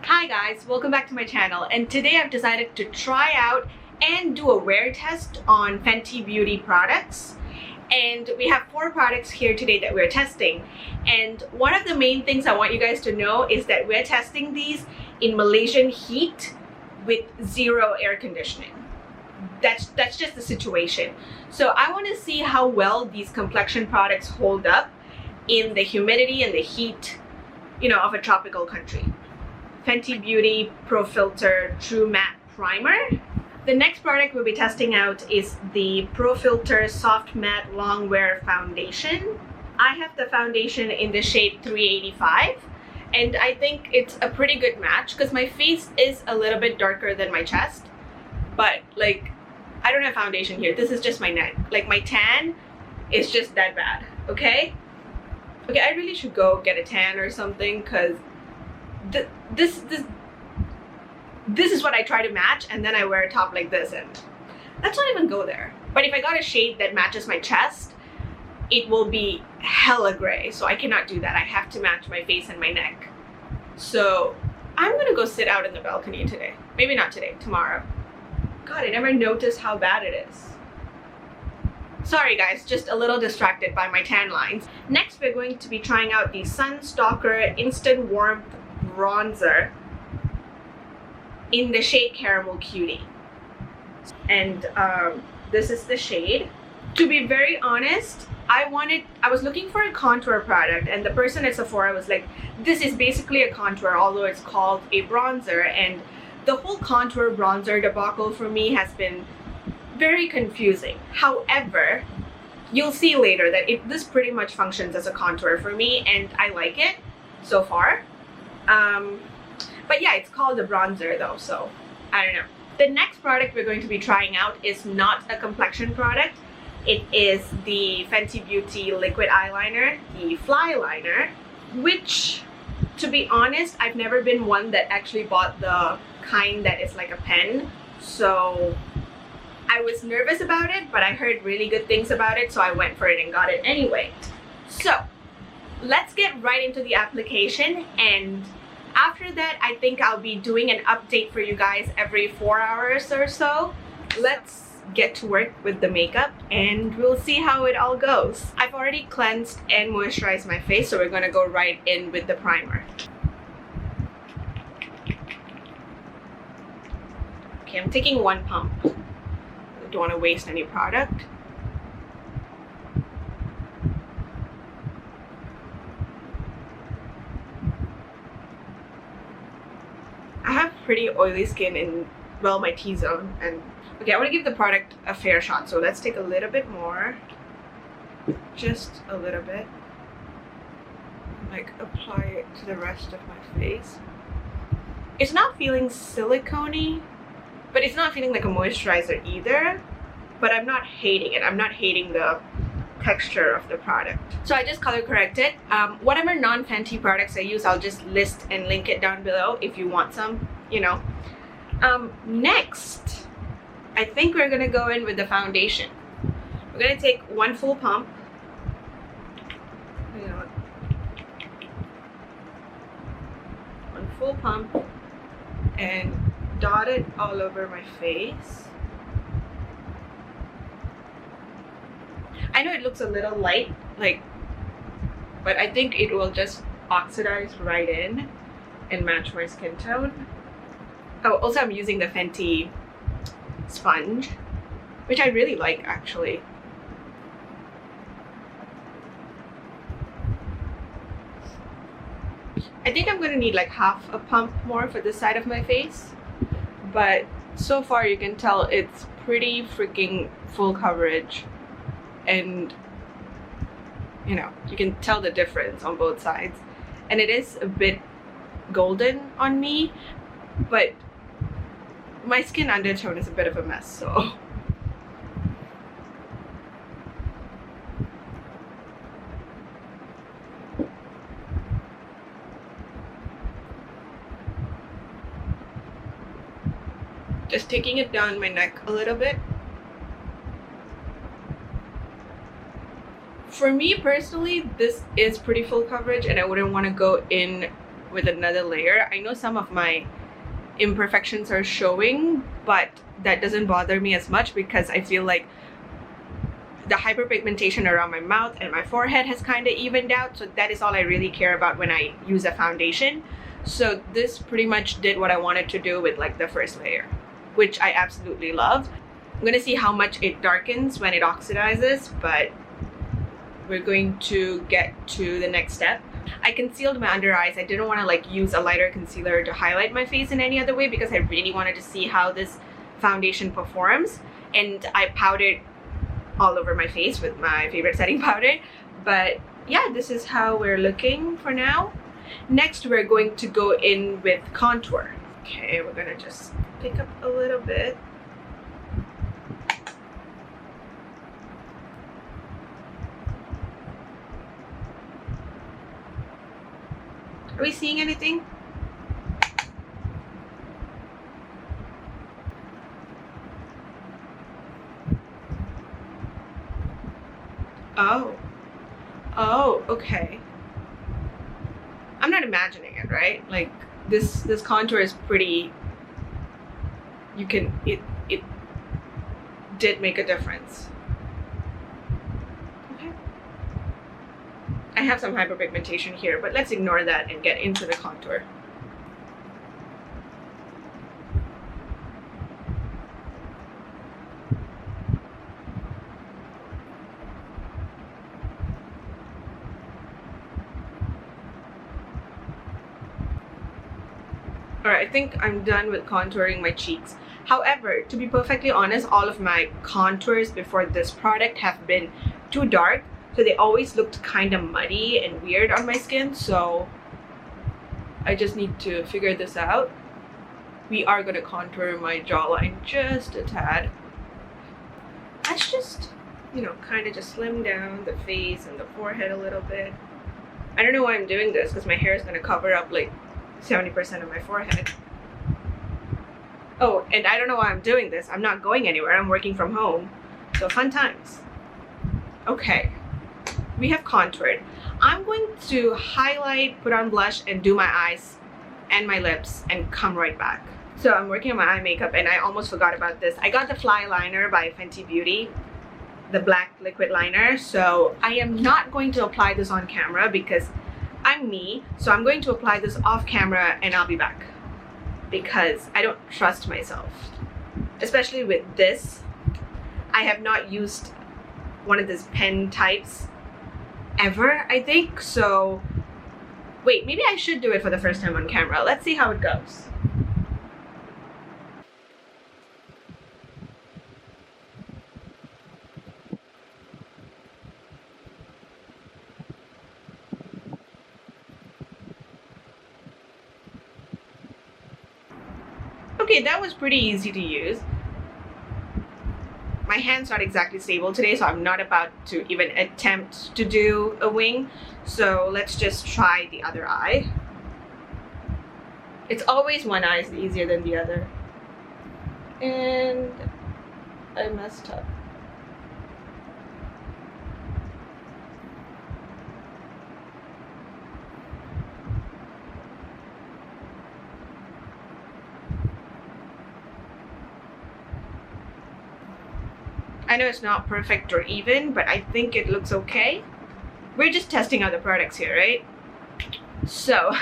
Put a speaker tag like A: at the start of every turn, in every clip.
A: Hi guys, welcome back to my channel, and today I've decided to try out and do a wear test on Fenty Beauty products. And we have 4 products here today that we're testing, and one of the main things I want you guys to know is that we're testing these in Malaysian heat with 0 air conditioning. That's just the situation. So I want to see how well these complexion products hold up in the humidity and the heat, of a tropical country. Fenty Beauty Pro Filter True Matte Primer. The next product we'll be testing out is the Pro Filter Soft Matte Long Wear Foundation. I have the foundation in the shade 385, and I think it's a pretty good match because my face is a little bit darker than my chest, but I don't have foundation here. This is just my neck. My tan is just that bad, okay? Okay, I really should go get a tan or something because this is what I try to match, and then I wear a top like this, and let's not even go there. But if I got a shade that matches my chest, it will be hella gray, so I cannot do that. I have to match my face and my neck. So I'm gonna go sit out in the balcony today. Maybe not today, tomorrow. God, I never noticed how bad it is. Sorry guys, just a little distracted by my tan lines. Next, we're going to be trying out the Sun Stalker Instant Warmth Bronzer in the shade Caramel Cutie. And this is the shade. To be very honest, I was looking for a contour product, and the person at Sephora was like, this is basically a contour, although it's called a bronzer. And the whole contour bronzer debacle for me has been very confusing. However, you'll see later that this pretty much functions as a contour for me, and I like it so far. But yeah, it's called a bronzer though, so I don't know. The next product we're going to be trying out is not a complexion product. It is the Fenty Beauty liquid eyeliner, the Fly Liner, which, to be honest, I've never been one that actually bought the kind that is like a pen, so I was nervous about it, but I heard really good things about it, so I went for it and got it anyway. So let's get right into the application, and after that I think I'll be doing an update for you guys every 4 hours or so. Let's get to work with the makeup and we'll see how it all goes. I've already cleansed and moisturized my face, so we're gonna go right in with the primer. Okay, I'm taking 1 pump. I don't want to waste any product. I have pretty oily skin in, well, my T-zone, and okay, I want to give the product a fair shot, so let's take a little bit more, just a little bit, apply it to the rest of my face. It's not feeling silicone-y, but it's not feeling like a moisturizer either, but I'm not hating it. I'm not hating the texture of the product. So I just color corrected. Whatever non-Fenty products I use, I'll just list and link it down below if you want some, Next, I think we're gonna go in with the foundation. We're gonna take 1 full pump. One full pump and dot it all over my face. I know it looks a little light, but I think it will just oxidize right in and match my skin tone. Oh, also I'm using the Fenty sponge, which I really like actually. I think I'm gonna need half a pump more for this side of my face, but so far you can tell it's pretty freaking full coverage, and you can tell the difference on both sides, and it is a bit golden on me, but my skin undertone is a bit of a mess, so just taking it down my neck a little bit. For me personally, this is pretty full coverage and I wouldn't want to go in with another layer. I know some of my imperfections are showing, but that doesn't bother me as much because I feel like the hyperpigmentation around my mouth and my forehead has kind of evened out, so that is all I really care about when I use a foundation. So this pretty much did what I wanted to do with like the first layer, which I absolutely love. I'm gonna see how much it darkens when it oxidizes, but we're going to get to the next step. I concealed my under eyes. I didn't want to like use a lighter concealer to highlight my face in any other way because I really wanted to see how this foundation performs, and I powdered all over my face with my favorite setting powder. But yeah, this is how we're looking for now. Next, we're going to go in with contour. Okay, we're gonna just pick up a little bit. Are we seeing anything? Oh, okay. I'm not imagining it, right? Like this contour is pretty, it did make a difference. Okay. I have some hyperpigmentation here, but let's ignore that and get into the contour. Alright, I think I'm done with contouring my cheeks. However, to be perfectly honest, all of my contours before this product have been too dark, so they always looked kind of muddy and weird on my skin, so I just need to figure this out. We are going to contour my jawline just a tad. Let's just, you know, kind of just slim down the face and the forehead a little bit. I don't know why I'm doing this because my hair is going to cover up like 70% of my forehead. Oh, and I don't know why I'm doing this. I'm not going anywhere. I'm working from home. So fun times. Okay. We have contoured. I'm going to highlight, put on blush, and do my eyes and my lips and come right back. So I'm working on my eye makeup and I almost forgot about this. I got the Fly Liner by Fenty Beauty, the black liquid liner. So I am not going to apply this on camera because I'm me, so I'm going to apply this off camera and I'll be back because I don't trust myself, especially with this. I have not used one of these pen types ever, I think. So wait, maybe I should do it for the first time on camera. Let's see how it goes. Okay, that was pretty easy to use. My hand's not exactly stable today, so I'm not about to even attempt to do a wing. So let's just try the other eye. It's always one eye is easier than the other. And I messed up. I know it's not perfect or even, but I think it looks okay. We're just testing out the products here, right? So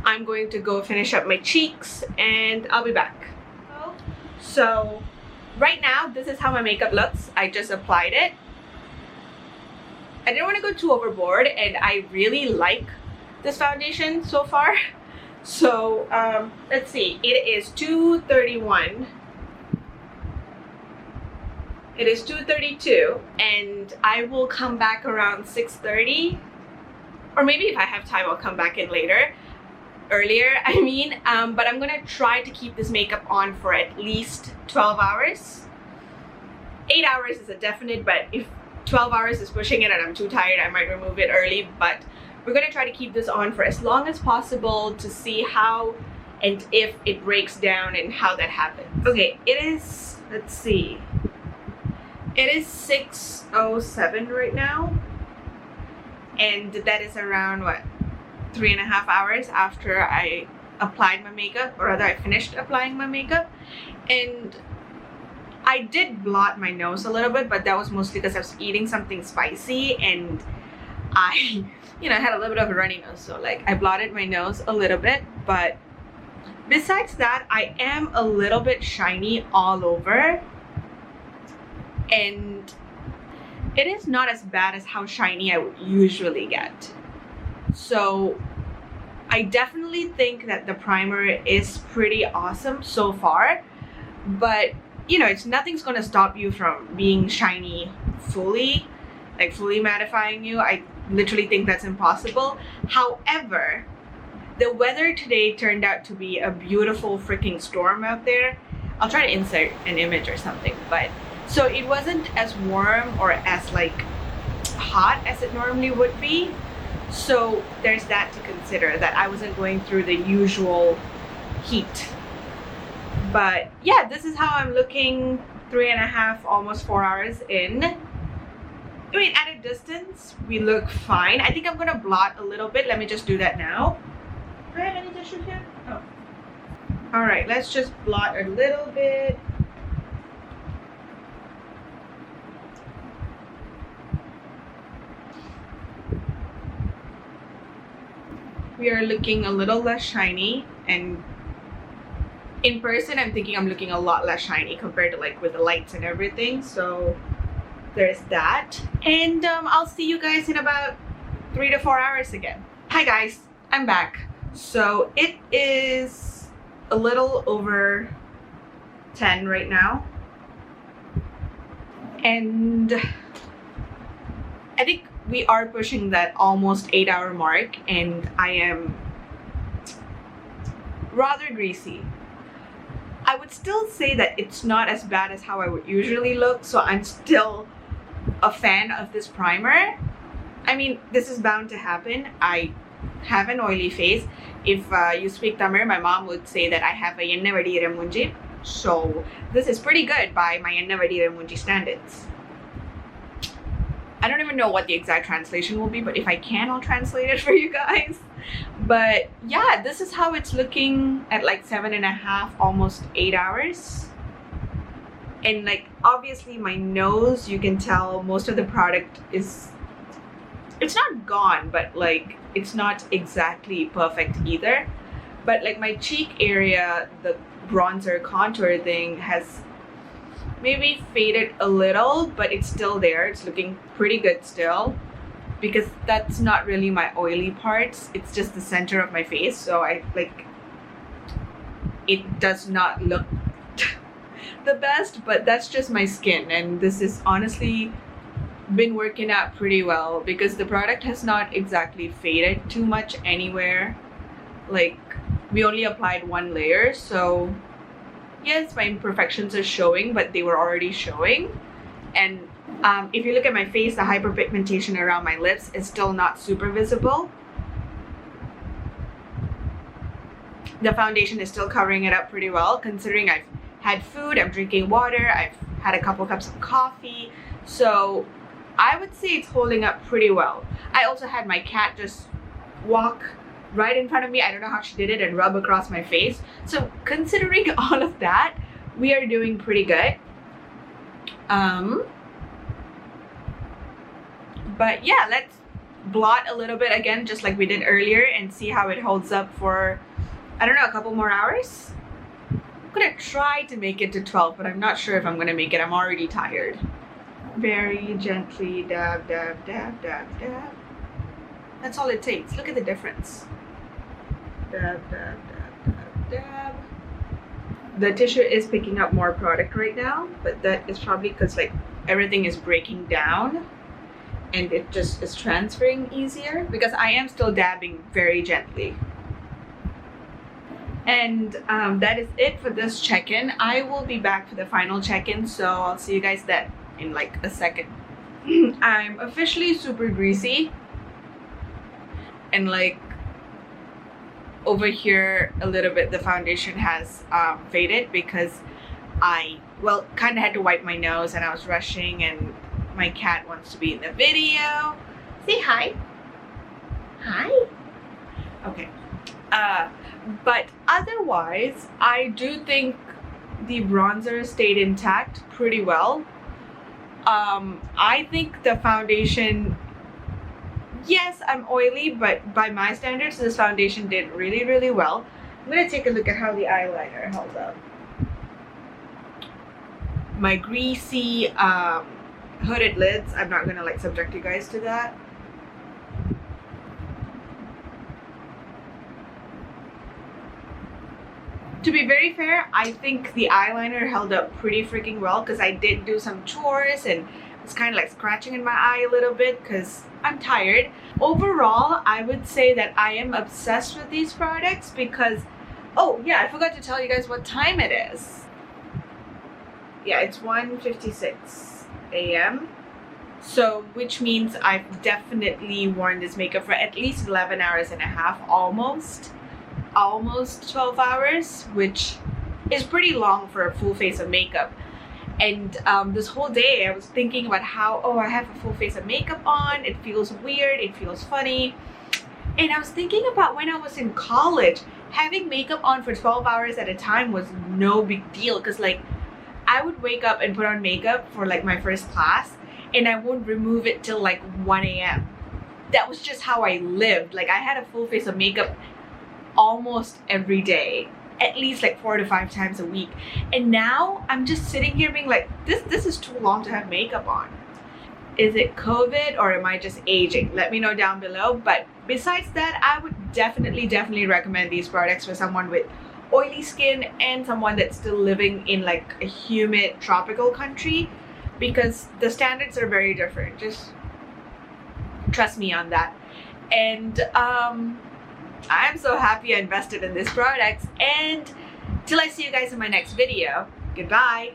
A: I'm going to go finish up my cheeks and I'll be back. So right now, this is how my makeup looks. I just applied it. I didn't want to go too overboard and I really like this foundation so far. So let's see, it is 2:31. It is 2:32 and I will come back around 6:30, or maybe if I have time I'll come back in earlier I mean, but I'm gonna try to keep this makeup on for at least 12 hours. 8 hours is a definite, but if 12 hours is pushing it and I'm too tired, I might remove it early. But we're gonna try to keep this on for as long as possible to see how and if it breaks down and how that happens. Okay, it is, let's see, it is 6:07 right now, and that is around what, 3.5 hours after I applied my makeup, or rather I finished applying my makeup. And I did blot my nose a little bit, but that was mostly because I was eating something spicy and I had a little bit of a runny nose, so like I blotted my nose a little bit. But besides that, I am a little bit shiny all over, and it is not as bad as how shiny I would usually get. So I definitely think that the primer is pretty awesome so far, but nothing's gonna stop you from being shiny fully, like fully mattifying you. I literally think that's impossible. However, the weather today turned out to be a beautiful freaking storm out there. I'll try to insert an image or something, but so it wasn't as warm or as like hot as it normally would be. So there's that to consider, that I wasn't going through the usual heat. But yeah, this is how I'm looking 3.5, almost 4 hours in. I mean, at a distance, we look fine. I think I'm gonna blot a little bit. Let me just do that now. Do I have any tissue here? Oh. All right, let's just blot a little bit. We are looking a little less shiny, and in person I'm thinking I'm looking a lot less shiny compared to like with the lights and everything. So there's that, and I'll see you guys in about 3 to 4 hours again. Hi guys, I'm back. So it is a little over 10 right now, and I think we are pushing that almost 8-hour mark, and I am rather greasy. I would still say that it's not as bad as how I would usually look, so I'm still a fan of this primer. I mean, this is bound to happen. I have an oily face. If you speak Tamil, my mom would say that I have a enna vadira munji. So this is pretty good by my enna vadira munji standards. I don't even know what the exact translation will be, but if I can, I'll translate it for you guys. But yeah, this is how it's looking at like 7.5, almost 8 hours. And like, obviously my nose, you can tell most of the product is, it's not gone, but like, it's not exactly perfect either. But like my cheek area, the bronzer contour thing has maybe faded a little, but it's still there. It's looking pretty good still, because that's not really my oily parts. It's just the center of my face. So I like, it does not look the best, but that's just my skin. And this is honestly been working out pretty well, because the product has not exactly faded too much anywhere. Like, we only applied one layer, so yes, my imperfections are showing, but they were already showing. And if you look at my face, the hyperpigmentation around my lips is still not super visible. The foundation is still covering it up pretty well, considering I've had food, I'm drinking water, I've had a couple cups of coffee. So I would say it's holding up pretty well. I also had my cat just walk right in front of me. I don't know how she did it, and rub across my face. So considering all of that, we are doing pretty good. But yeah, let's blot a little bit again, just like we did earlier, and see how it holds up for, I don't know, a couple more hours. I'm gonna try to make it to 12, but I'm not sure if I'm gonna make it. I'm already tired. Very gently dab, dab, dab, dab, dab. That's all it takes. Look at the difference. Dab, dab, dab, dab, dab. The tissue is picking up more product right now, but that is probably because like everything is breaking down and it just is transferring easier, because I am still dabbing very gently. And that is it for this check-in. I will be back for the final check-in, so I'll see you guys then in like a second. I'm officially super greasy, and like over here a little bit the foundation has faded, because I kind of had to wipe my nose and I was rushing, and my cat wants to be in the video. Say hi. Hi. Okay. But otherwise, I do think the bronzer stayed intact pretty well. I think the foundation, yes, I'm oily, but by my standards, this foundation did really, really well. I'm gonna take a look at how the eyeliner held up. My greasy hooded lids, I'm not gonna like subject you guys to that. To be very fair, I think the eyeliner held up pretty freaking well because I did do some chores and it's kind of like scratching in my eye a little bit because I'm tired. Overall, I would say that I am obsessed with these products because, oh yeah, I forgot to tell you guys what time it is. Yeah, it's 1:56 a.m. So, which means I've definitely worn this makeup for at least 11 hours and a half, almost 12 hours, which is pretty long for a full face of makeup. And this whole day I was thinking about how, oh, I have a full face of makeup on, it feels weird, it feels funny. And I was thinking about when I was in college, having makeup on for 12 hours at a time was no big deal, because like I would wake up and put on makeup for like my first class and I won't remove it till like 1 a.m. That was just how I lived. Like I had a full face of makeup almost every day, at least like 4 to 5 times a week. And now I'm just sitting here being like, this is too long to have makeup on. Is it COVID or am I just aging? Let me know down below. But besides that, I would definitely recommend these products for someone with oily skin and someone that's still living in like a humid tropical country, because the standards are very different. Just trust me on that. And I'm so happy I invested in these products, and till I see you guys in my next video, goodbye.